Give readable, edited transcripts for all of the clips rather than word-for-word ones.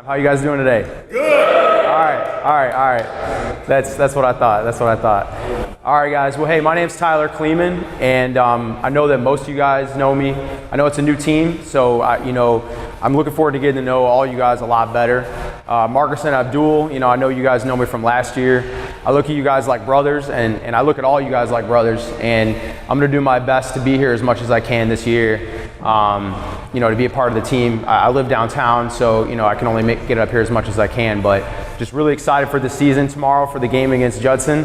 How you guys doing today? Good. All right. That's what I thought. All right, guys. Well, hey, my name's Kleeman, and I know that most of you guys know me. I know it's a new team, so I'm looking forward to getting to know all you guys a lot better. Marcus and Abdul, I know you guys know me from last year. I look at you guys like brothers, and I look at all you guys like brothers, and I'm going to do my best to be here as much as I can this year. To be a part of the team. I live downtown, so I can only get up here as much as I can, but just really excited for the season tomorrow for the game against Judson.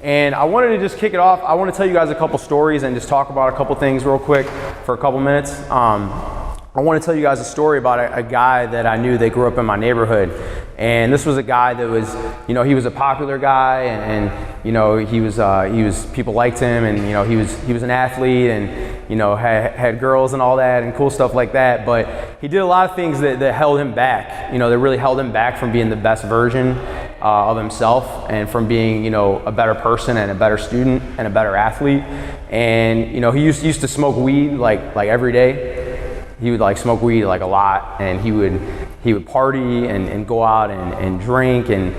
And I wanted to just kick it off. I want to tell you guys a couple stories and just talk about a couple things real quick for a couple minutes. I want to tell you guys a story about a guy that I knew that grew up in my neighborhood. And this was a guy that was, he was a popular guy, and he was people liked him, and he was an athlete, and had girls and all that and cool stuff like that. But he did a lot of things that held him back. That really held him back from being the best version of himself, and from being a better person and a better student and a better athlete. And he used to smoke weed like every day. He would smoke weed a lot, and he would party and go out and drink and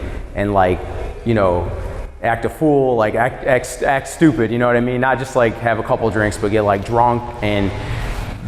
act a fool, act stupid, you know what I mean? Not just have a couple drinks, but get drunk. And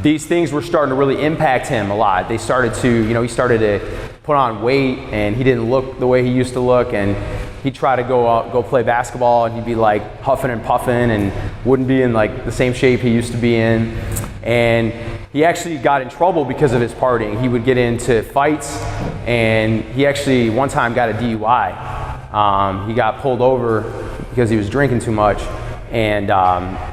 these things were starting to really impact him a lot. They started to, he started to put on weight, and he didn't look the way he used to look, and he'd try to go play basketball, and he'd be huffing and puffing and wouldn't be in the same shape he used to be in. And he actually got in trouble because of his partying. He would get into fights, and he actually one time got a DUI. He got pulled over because he was drinking too much, and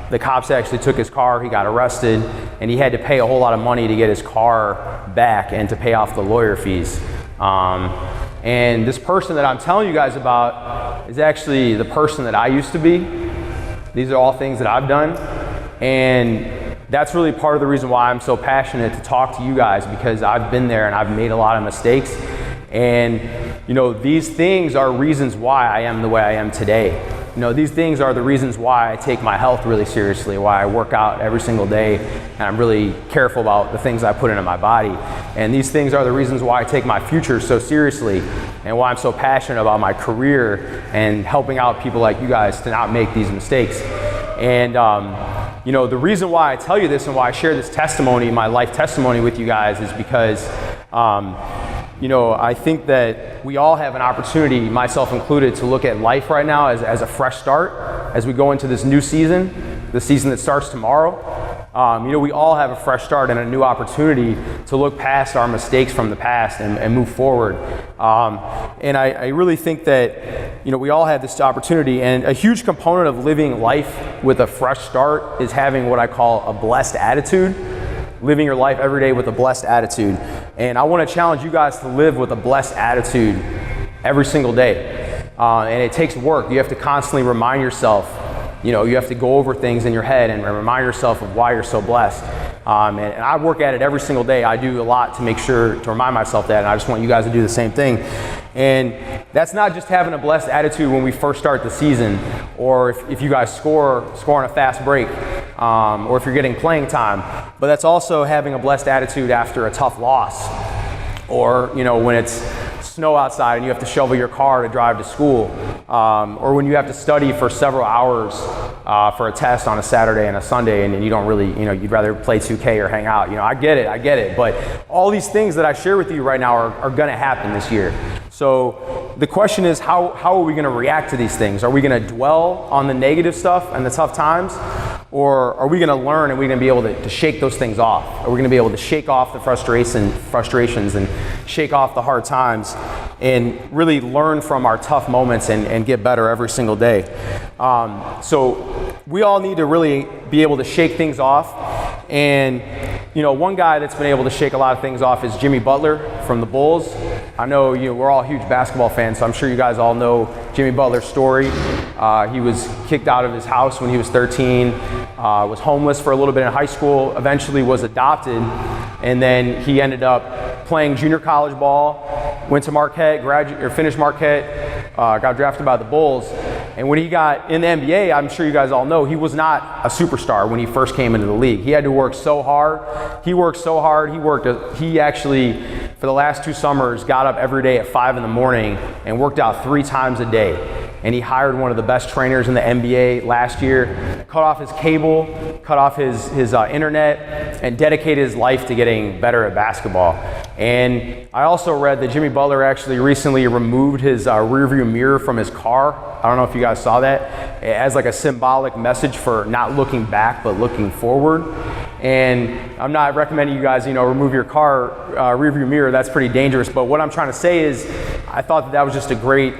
the cops actually took his car. He got arrested, and he had to pay a whole lot of money to get his car back and to pay off the lawyer fees. And this person that I'm telling you guys about is actually the person that I used to be. These are all things that I've done, and that's really part of the reason why I'm so passionate to talk to you guys, because I've been there and I've made a lot of mistakes. And these things are reasons why I am the way I am today. These things are the reasons why I take my health really seriously, why I work out every single day, and I'm really careful about the things I put into my body. And these things are the reasons why I take my future so seriously, and why I'm so passionate about my career and helping out people like you guys to not make these mistakes. And the reason why I tell you this and why I share this testimony, my life testimony with you guys, is because I think that we all have an opportunity, myself included, to look at life right now as a fresh start as we go into this new season, the season that starts tomorrow. We all have a fresh start and a new opportunity to look past our mistakes from the past and move forward. And I really think that, we all have this opportunity, and a huge component of living life with a fresh start is having what I call a blessed attitude. Living your life every day with a blessed attitude. And I want to challenge you guys to live with a blessed attitude every single day. And it takes work. You have to constantly remind yourself, you have to go over things in your head and remind yourself of why you're so blessed. And I work at it every single day. I do a lot to make sure to remind myself that, and I just want you guys to do the same thing. And that's not just having a blessed attitude when we first start the season, or if you guys score on a fast break, or if you're getting playing time, but that's also having a blessed attitude after a tough loss, or when it's snow outside and you have to shovel your car to drive to school, or when you have to study for several hours for a test on a Saturday and a Sunday, and you don't really, you'd rather play 2K or hang out. I get it, but all these things that I share with you right now are going to happen this year. So the question is, how are we going to react to these things? Are we going to dwell on the negative stuff and the tough times? Or are we going to learn and we're going to be able to shake those things off? Are we going to be able to shake off the frustrations and shake off the hard times and really learn from our tough moments and get better every single day? So we all need to really be able to shake things off. And one guy that's been able to shake a lot of things off is Jimmy Butler from the Bulls. I know we're all huge basketball fans, so I'm sure you guys all know Jimmy Butler's story. He was kicked out of his house when he was 13, was homeless for a little bit in high school, eventually was adopted, and then he ended up playing junior college ball, went to Marquette, finished Marquette, got drafted by the Bulls. And when he got in the NBA, I'm sure you guys all know, he was not a superstar when he first came into the league. He had to work so hard. He actually for the last 2 summers, got up every day at 5 in the morning and worked out 3 times a day. And he hired one of the best trainers in the NBA last year, cut off his cable, cut off his internet, and dedicated his life to getting better at basketball. And I also read that Jimmy Butler actually recently removed his rearview mirror from his car. I don't know if you guys saw that, as like a symbolic message for not looking back but looking forward. And I'm not recommending you guys, remove your car rearview mirror. That's pretty dangerous. But what I'm trying to say is, I thought that was just a great,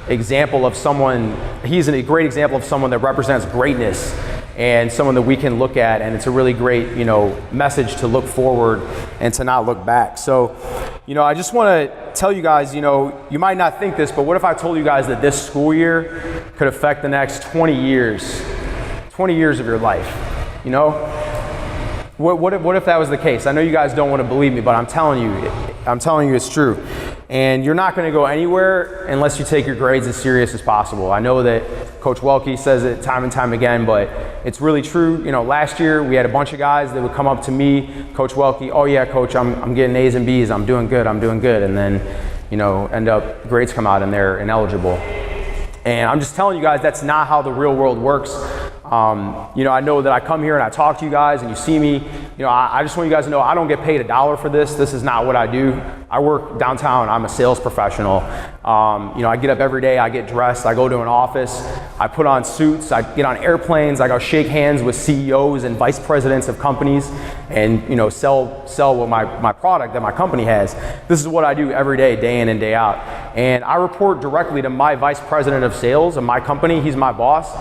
example of someone. He's a great example of someone that represents greatness and someone that we can look at, and it's a really great, message to look forward and to not look back. So, I just want to tell you guys, you might not think this, but what if I told you guys that this school year could affect the next 20 years of your life? What if that was the case? I know you guys don't want to believe me, but I'm telling you it's true. And you're not going to go anywhere unless you take your grades as serious as possible. I know that Coach Welke says it time and time again, but it's really true. Last year we had a bunch of guys that would come up to me, Coach Welke, oh yeah, Coach, I'm getting A's and B's, I'm doing good. And then, end up grades come out and they're ineligible. And I'm just telling you guys, that's not how the real world works. I know that I come here and I talk to you guys and you see me. I just want you guys to know I don't get paid $1 for this. This is not what I do. I work downtown. I'm a sales professional. I get up every day. I get dressed. I go to an office. I put on suits. I get on airplanes. I go shake hands with CEOs and vice presidents of companies and, sell what my product that my company has. This is what I do every day, day in and day out. And I report directly to my vice president of sales of my company. He's my boss.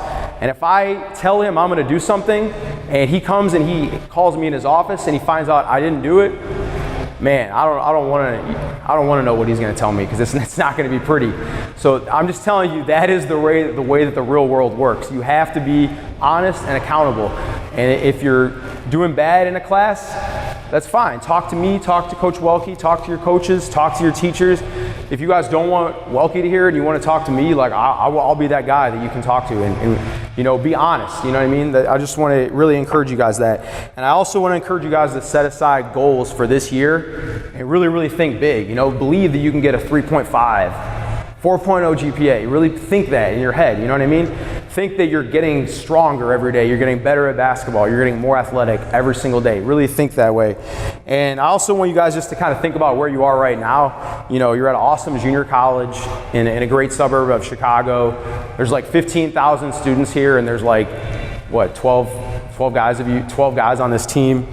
And if I tell him I'm going to do something and he comes and he calls me in his office and he finds out I didn't do it, man, I don't want to know what he's going to tell me, because it's not going to be pretty. So I'm just telling you, that is the way that the real world works. You have to be honest and accountable. And if you're doing bad in a class, that's fine. Talk to me, talk to Coach Welke, talk to your coaches, talk to your teachers. If you guys don't want Welke to hear it and you want to talk to me, I'll be that guy that you can talk to and be honest. You know what I mean? I just want to really encourage you guys that. And I also want to encourage you guys to set aside goals for this year and really, really think big. Believe that you can get a 3.5, 4.0 GPA. Really think that in your head. You know what I mean? Think that you're getting stronger every day. You're getting better at basketball. You're getting more athletic every single day. Really think that way. And I also want you guys just to kind of think about where you are right now. You're at an awesome junior college in a great suburb of Chicago. There's like 15,000 students here, and there's 12 guys on this team.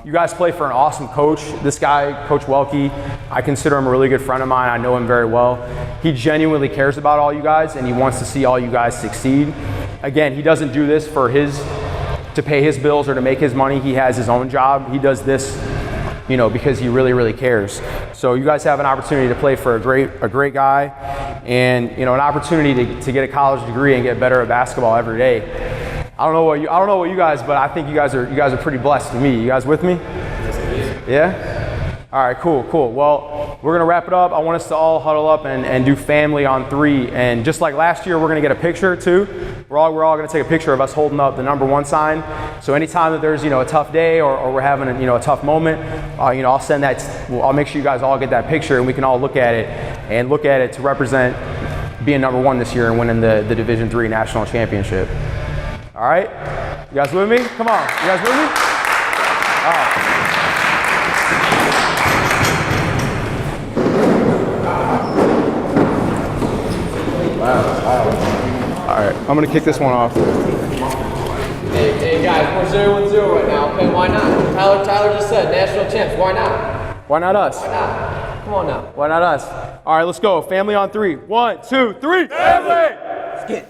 You guys play for an awesome coach. This guy, Coach Welke, I consider him a really good friend of mine. I know him very well. He genuinely cares about all you guys, and he wants to see all you guys succeed. Again, he doesn't do this to pay his bills or to make his money. He has his own job. He does this, because he really, really cares. So you guys have an opportunity to play for a great guy, and an opportunity to get a college degree and get better at basketball every day. I don't know what you guys, but I think you guys are pretty blessed to me. You guys with me? Yeah? All right, cool. Well, we're gonna wrap it up. I want us to all huddle up and do family on 3. And just like last year, we're gonna get a picture too. We're all gonna take a picture of us holding up the number 1 sign. So anytime that there's a tough day or we're having a tough moment, I'll send that. I'll make sure you guys all get that picture and we can all look at it to represent being number 1 this year and winning the Division III national championship. All right, you guys with me? Come on, you guys with me? All right. All right, I'm gonna kick this one off. Hey guys, we're 0-0 right now. Okay, why not? Tyler just said national champs. Why not? Why not us? Why not? Come on now. Why not us? All right, let's go. Family on 3. 1, 2, 3. Family. Let's get it.